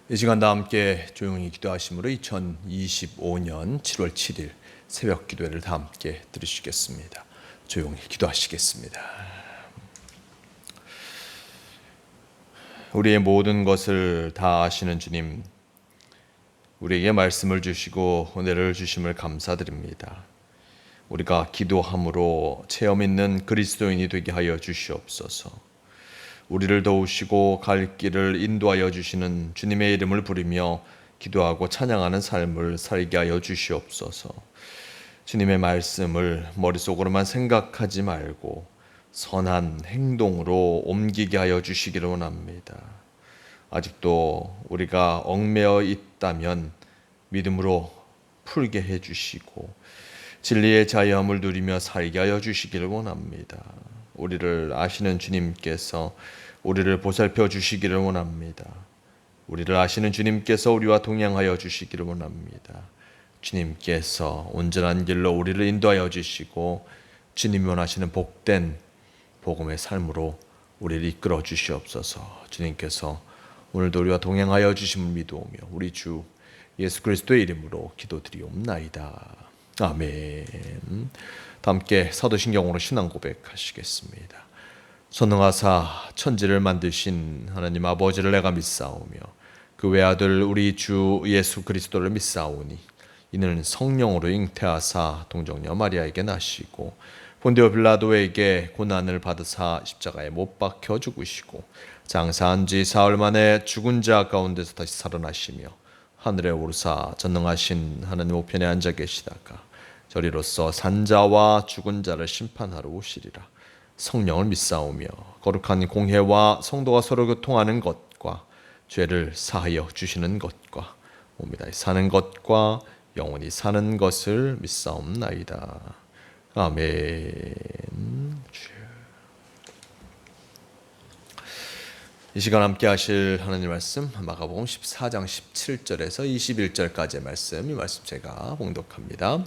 이 시간 다 함께 조용히 기도하심으로 2025년 7월 7일 새벽 기도회를 다 함께 들으시겠습니다. 조용히 기도하시겠습니다. 우리의 모든 것을 다 아시는 주님, 우리에게 말씀을 주시고 은혜를 주심을 감사드립니다. 우리가 기도함으로 체험 있는 그리스도인이 되게 하여 주시옵소서. 우리를 도우시고 갈 길을 인도하여 주시는 주님의 이름을 부르며 기도하고 찬양하는 삶을 살게 하여 주시옵소서. 주님의 말씀을 머릿속으로만 생각하지 말고 선한 행동으로 옮기게 하여 주시기를 원합니다. 아직도 우리가 얽매여 있다면 믿음으로 풀게 해 주시고 진리의 자유함을 누리며 살게 하여 주시기를 원합니다. 우리를 아시는 주님께서 우리를 보살펴 주시기를 원합니다. 우리를 아시는 주님께서 우리와 동행하여 주시기를 원합니다. 주님께서 온전한 길로 우리를 인도하여 주시고 주님이 원하시는 복된 복음의 삶으로 우리를 이끌어 주시옵소서. 주님께서 오늘도 우리와 동행하여 주심을 믿어오며 우리 주 예수 그리스도의 이름으로 기도드리옵나이다. 아멘. 다 함께 사도신경으로 신앙 고백하시겠습니다. 전능하사 천지를 만드신 하나님 아버지를 내가 믿사오며 그 외아들 우리 주 예수 그리스도를 믿사오니 이는 성령으로 잉태하사 동정녀 마리아에게 나시고 본디오 빌라도에게 고난을 받으사 십자가에 못 박혀 죽으시고 장사한 지 사흘 만에 죽은 자 가운데서 다시 살아나시며 하늘에 오르사 전능하신 하나님 우편에 앉아 계시다가 저리로서 산자와 죽은 자를 심판하러 오시리라. 성령을 믿사오며 거룩한 공회와 성도가 서로 교통하는 것과 죄를 사하여 주시는 것과 몸이 다시 사는 것과 영원히 사는 것을 믿사옵나이다. 아멘. 이 시간 함께 하실 하나님 말씀 마가복음 14장 17절에서 21절까지의 말씀, 이 말씀 제가 봉독합니다.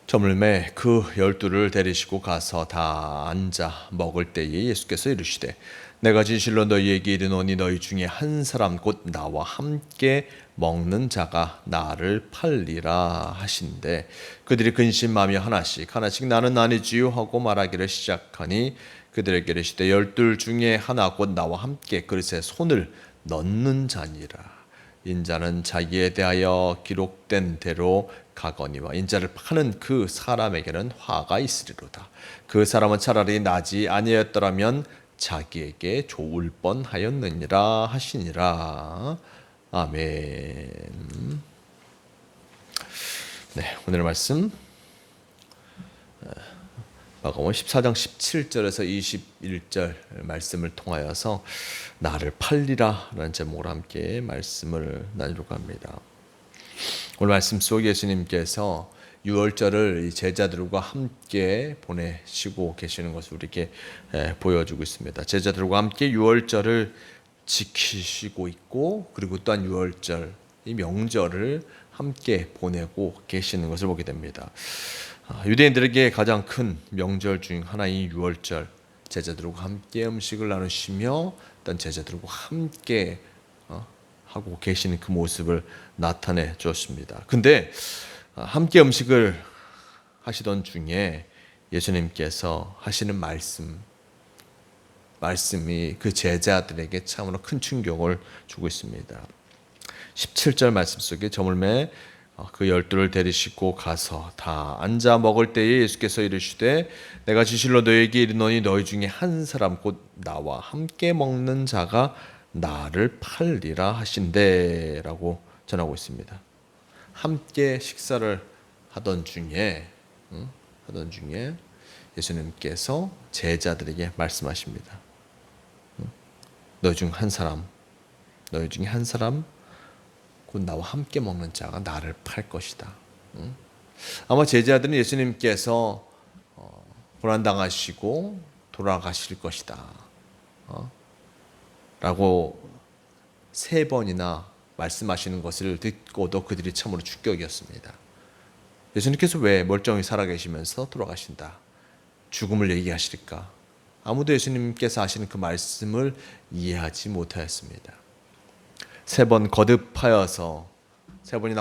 저물매 그 12를 데리시고 가서 다 앉아 먹을 때에 예수께서 이르시되 내가 진실로 너희에게 이르노니 너희 중에 한 사람 곧 나와 함께 먹는 자가 나를 팔리라 하신대 그들이 근심하며 하나씩 나는 아니지요 하고 말하기를 시작하니 그들에게 이르시되 12 중에 하나 곧 나와 함께 그릇에 손을 넣는 자니라. 인자는 자기에 대하여 기록된 대로 가거니와 인자를 파는 그 사람에게는 화가 있으리로다. 그 사람은 차라리 나지 아니었더라면 자기에게 좋을 뻔하였느니라 하시니라. 아멘. 네, 오늘 말씀 마가복음 14장 17절에서 21절 말씀을 통하여서 나를 팔리라 라는 제목으로 함께 말씀을 나누려고 합니다. 오늘 말씀 속에 예수님께서 유월절을 제자들과 함께 보내시고 계시는 것을 우리에게 보여주고 있습니다. 제자들과 함께 유월절을 지키시고 있고 그리고 또한 유월절 이 명절을 함께 보내고 계시는 것을 보게 됩니다. 유대인들에게 가장 큰 명절 중 하나인 유월절, 제자들과 함께 음식을 나누시며 어떤 제자들과 함께 하고 계시는 그 모습을 나타내 주었습니다. 근데 함께 음식을 하시던 중에 예수님께서 하시는 말씀이 그 제자들에게 참으로 큰 충격을 주고 있습니다. 17절 말씀 속에 저물매 그 12를 데리시고 가서 다 앉아 먹을 때에 예수께서 이르시되 내가 진실로 너희에게 이르노니 너희 중에 한 사람 곧 나와 함께 먹는 자가 나를 팔리라 하신대 라고 전하고 있습니다. 함께 식사를 하던 중에 예수님께서 제자들에게 말씀하십니다. 너희 중에 한 사람 곧 나와 함께 먹는 자가 나를 팔 것이다. 아마 제자들은 예수님께서 고난당하시고 돌아가실 것이다 라고 3번이나 말씀하시는 것을 듣고도 그들이 참으로 충격이었습니다. 예수님께서 왜 멀쩡히 살아계시면서 돌아가신다, 죽음을 얘기하실까? 아무도 예수님께서 하시는 그 말씀을 이해하지 못하였습니다. 세 번이나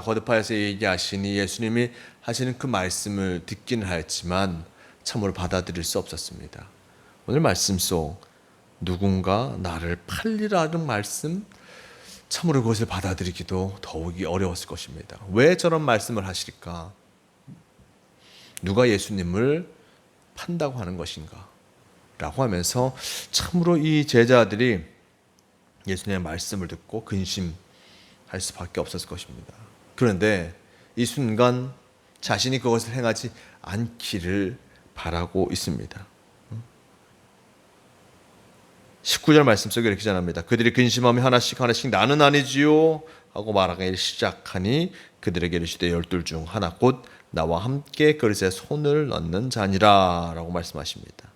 거듭하여서 얘기하시니 예수님이 하시는 그 말씀을 듣기는 하였지만 참으로 받아들일 수 없었습니다. 오늘 말씀 속 누군가 나를 팔리라는 말씀, 참으로 그것을 받아들이기도 더욱이 어려웠을 것입니다. 왜 저런 말씀을 하실까? 누가 예수님을 판다고 하는 것인가? 라고 하면서 참으로 이 제자들이 예수님의 말씀을 듣고 근심할 수밖에 없었을 것입니다. 그런데 이 순간 자신이 그것을 행하지 않기를 바라고 있습니다. 19절 말씀 속에 이렇게 전합니다. 그들이 근심하며 하나씩 나는 아니지요 하고 말하기 시작하니 그들에게 이르시되 12 중 하나 곧 나와 함께 그릇에 손을 넣는 자니라 라고 말씀하십니다.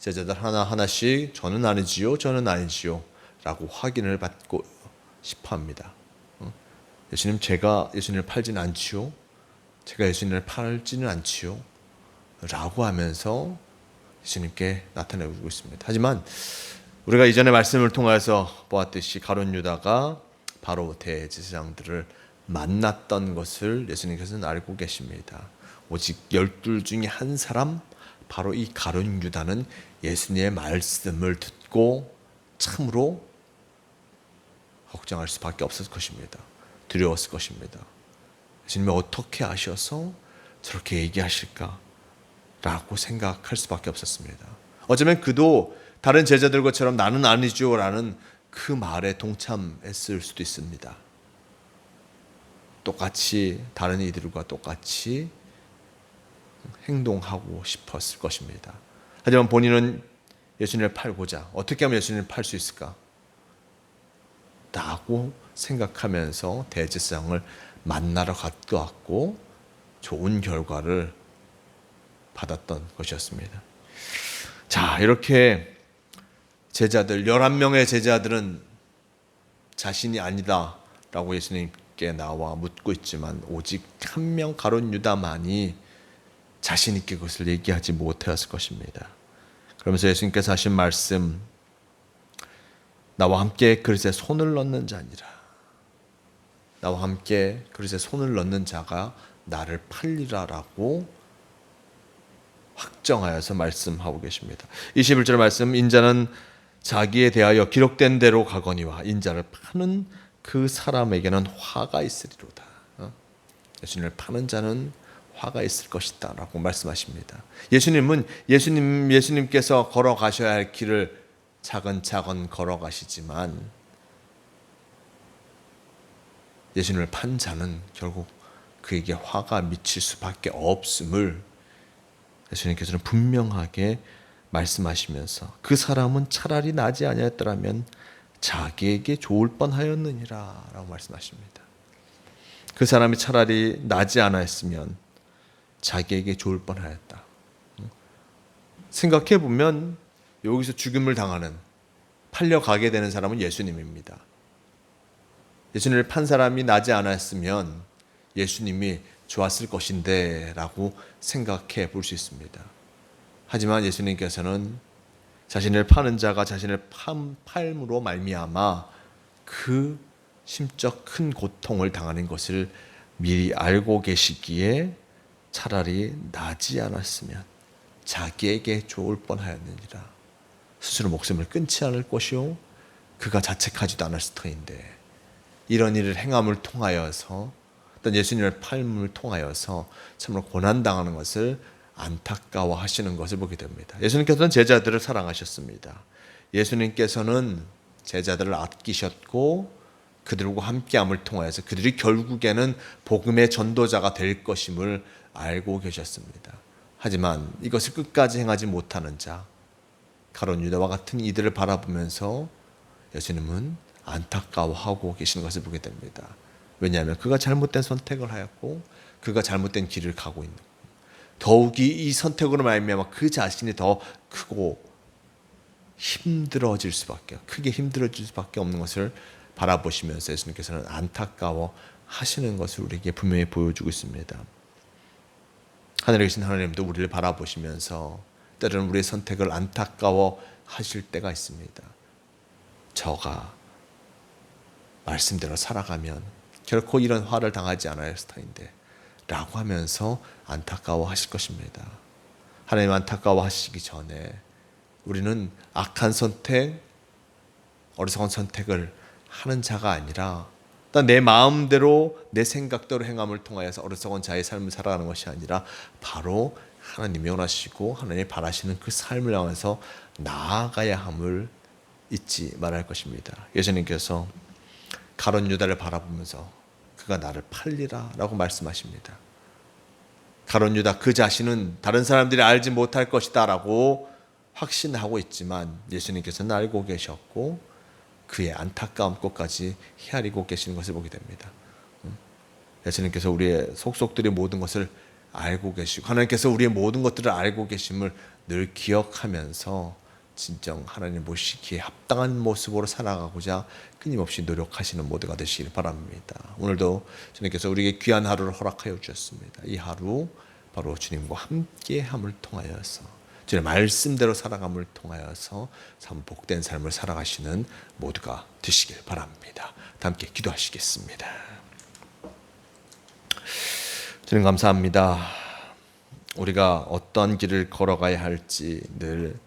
제자들 하나하나씩 저는 아니지요 라고 확인을 받고 싶어합니다. 예수님, 제가 예수님을 팔지는 않지요. 제가 예수님을 팔지는 않지요. 라고 하면서 예수님께 나타내고 있습니다. 하지만 우리가 이전의 말씀을 통해서 보았듯이 가룟 유다가 바로 대제사장들을 만났던 것을 예수님께서는 알고 계십니다. 오직 12 중에 한 사람, 바로 이 가룟 유다는 예수님의 말씀을 듣고 참으로 걱정할 수밖에 없었을 것입니다. 두려웠을 것입니다. 예수님이 어떻게 아셔서 저렇게 얘기하실까? 라고 생각할 수밖에 없었습니다. 어쩌면 그도 다른 제자들 것처럼 나는 아니죠 라는 그 말에 동참했을 수도 있습니다. 똑같이 다른 이들과 똑같이 행동하고 싶었을 것입니다. 하지만 본인은 예수님을 팔고자 어떻게 하면 예수님을 팔 수 있을까? 라고 생각하면서 대제사장을 만나러 갔고 좋은 결과를 받았던 것이었습니다. 자, 이렇게 제자들 11명의 제자들은 자신이 아니다 라고 예수님께 나와 묻고 있지만 오직 한 명 가룟 유다만이 자신 있게 그것을 얘기하지 못하였을 것입니다. 그러면서 예수님께서 하신 말씀, 나와 함께 그릇에 손을 넣는 자니라. 나와 함께 그릇에 손을 넣는 자가 나를 팔리라라고 확정하여서 말씀하고 계십니다. 21절 말씀, 인자는 자기에 대하여 기록된 대로 가거니와 인자를 파는 그 사람에게는 화가 있으리로다. 예수님을 파는 자는 화가 있을 것이다 라고 말씀하십니다. 예수님께서 걸어가셔야 할 길을 차근차근 걸어가시지만 예수님을 판 자는 결국 그에게 화가 미칠 수밖에 없음을 예수님께서는 분명하게 말씀하시면서 그 사람은 차라리 나지 아니었더라면 자기에게 좋을 뻔하였느니라 라고 말씀하십니다. 그 사람이 차라리 나지 않았으면 자기에게 좋을 뻔하였다. 생각해보면 여기서 죽임을 당하는, 팔려가게 되는 사람은 예수님입니다. 예수님을 판 사람이 나지 않았으면 예수님이 좋았을 것인데 라고 생각해 볼 수 있습니다. 하지만 예수님께서는 자신을 파는 자가 자신을 팔므로 말미암아 그 심적 큰 고통을 당하는 것을 미리 알고 계시기에 차라리 나지 않았으면 자기에게 좋을 뻔하였느니라. 스스로 목숨을 끊지 않을 것이요 그가 자책하지도 않았을 터인데 이런 일을 행함을 통하여서 어떤 예수님을 팔음을 통하여서 참으로 고난당하는 것을 안타까워하시는 것을 보게 됩니다. 예수님께서는 제자들을 사랑하셨습니다. 예수님께서는 제자들을 아끼셨고 그들과 함께함을 통하여서 그들이 결국에는 복음의 전도자가 될 것임을 알고 계셨습니다. 하지만 이것을 끝까지 행하지 못하는 자, 가룟 유다와 같은 이들을 바라보면서 예수님은 안타까워하고 계시는 것을 보게 됩니다. 왜냐하면 그가 잘못된 선택을 하였고 그가 잘못된 길을 가고 있는 거예요. 더욱이 이 선택으로 말미암아 그 자신이 더 크고 크게 힘들어질 수밖에 없는 것을 바라보시면서 예수님께서는 안타까워 하시는 것을 우리에게 분명히 보여주고 있습니다. 하늘에 계신 하나님도 우리를 바라보시면서 때로는 우리의 선택을 안타까워 하실 때가 있습니다. 저가 말씀대로 살아가면 결코 이런 화를 당하지 않아야 할 터인데 라고 하면서 안타까워하실 것입니다. 하나님 안타까워하시기 전에 우리는 악한 선택, 어리석은 선택을 하는 자가 아니라 내 마음대로 내 생각대로 행함을 통하여서 어리석은 자의 삶을 살아가는 것이 아니라 바로 하나님이 원하시고 하나님이 바라시는 그 삶을 향해서 나아가야 함을 잊지 말할 것입니다. 예수님께서 가룟 유다를 바라보면서 그가 나를 팔리라 라고 말씀하십니다. 가룟 유다 그 자신은 다른 사람들이 알지 못할 것이다 라고 확신하고 있지만 예수님께서는 알고 계셨고 그의 안타까운 것까지 헤아리고 계시는 것을 보게 됩니다. 예수님께서 우리의 속속들이 모든 것을 알고 계시고 하나님께서 우리의 모든 것들을 알고 계심을 늘 기억하면서 진정 하나님 모시기에 합당한 모습으로 살아가고자 끊임없이 노력하시는 모두가 되시길 바랍니다. 오늘도 주님께서 우리에게 귀한 하루를 허락하여 주셨습니다. 이 하루 바로 주님과 함께함을 통하여서 주님의 말씀대로 살아감을 통하여서 참 복된 삶을 살아가시는 모두가 되시길 바랍니다. 다 함께 기도하시겠습니다. 주님 감사합니다. 우리가 어떤 길을 걸어가야 할지 늘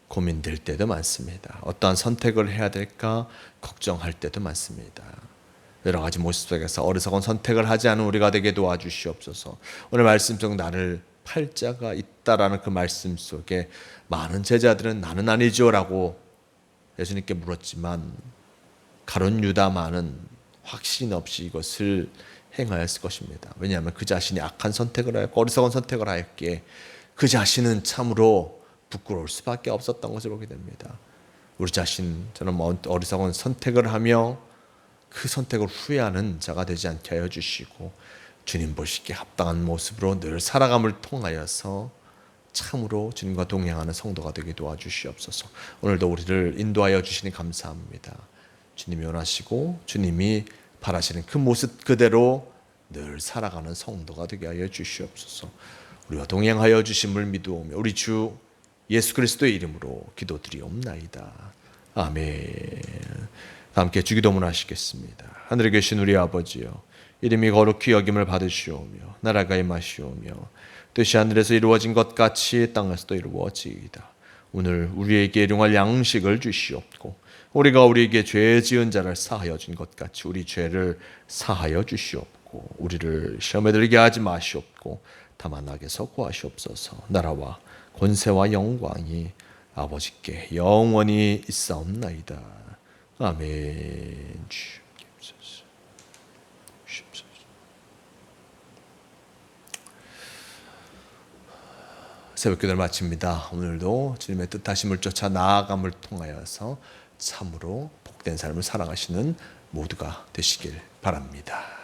고민될 때도 많습니다. 어떠한 선택을 해야 될까 걱정할 때도 많습니다. 여러 가지 모습 속에서 어리석은 선택을 하지 않은 우리가 되게 도와주시옵소서. 오늘 말씀 속 나를 팔 자가 있다라는 그 말씀 속에 많은 제자들은 나는 아니죠 라고 예수님께 물었지만 가룟 유다만은 확신 없이 이것을 행하였을 것입니다. 왜냐하면 그 자신이 악한 선택을 하였고 어리석은 선택을 하였기에 그 자신은 참으로 부끄러울 수밖에 없었던 것을 보게 됩니다. 우리 자신 저는 어리석은 선택을 하며 그 선택을 후회하는 자가 되지 않게 하여 주시고 주님 보시기에 합당한 모습으로 늘 살아감을 통하여서 참으로 주님과 동행하는 성도가 되게 도와주시옵소서. 오늘도 우리를 인도하여 주시니 감사합니다. 주님이 원하시고 주님이 바라시는 그 모습 그대로 늘 살아가는 성도가 되게 하여 주시옵소서. 우리와 동행하여 주심을 믿으오며 우리 주 예수 그리스도의 이름으로 기도드리옵나이다. 아멘. 함께 주기도문 하시겠습니다. 하늘에 계신 우리 아버지여, 이름이 거룩히 여김을 받으시오며 나라가 임하시오며 뜻이 하늘에서 이루어진 것 같이 땅에서도 이루어지이다. 오늘 우리에게 일용할 양식을 주시옵고 우리가 우리에게 죄 지은 자를 사하여 준 것 같이 우리 죄를 사하여 주시옵고 우리를 시험에 들게 하지 마시옵고 다만 악에서 구하시옵소서. 나라와 권세와 영광이 아버지께 영원히 있사옵나이다. 아멘. 새벽기도를 마칩니다. 오늘도 주님의 뜻하심을 쫓아 나아감을 통하여서 참으로 복된 삶을 살아가시는 모두가 되시길 바랍니다.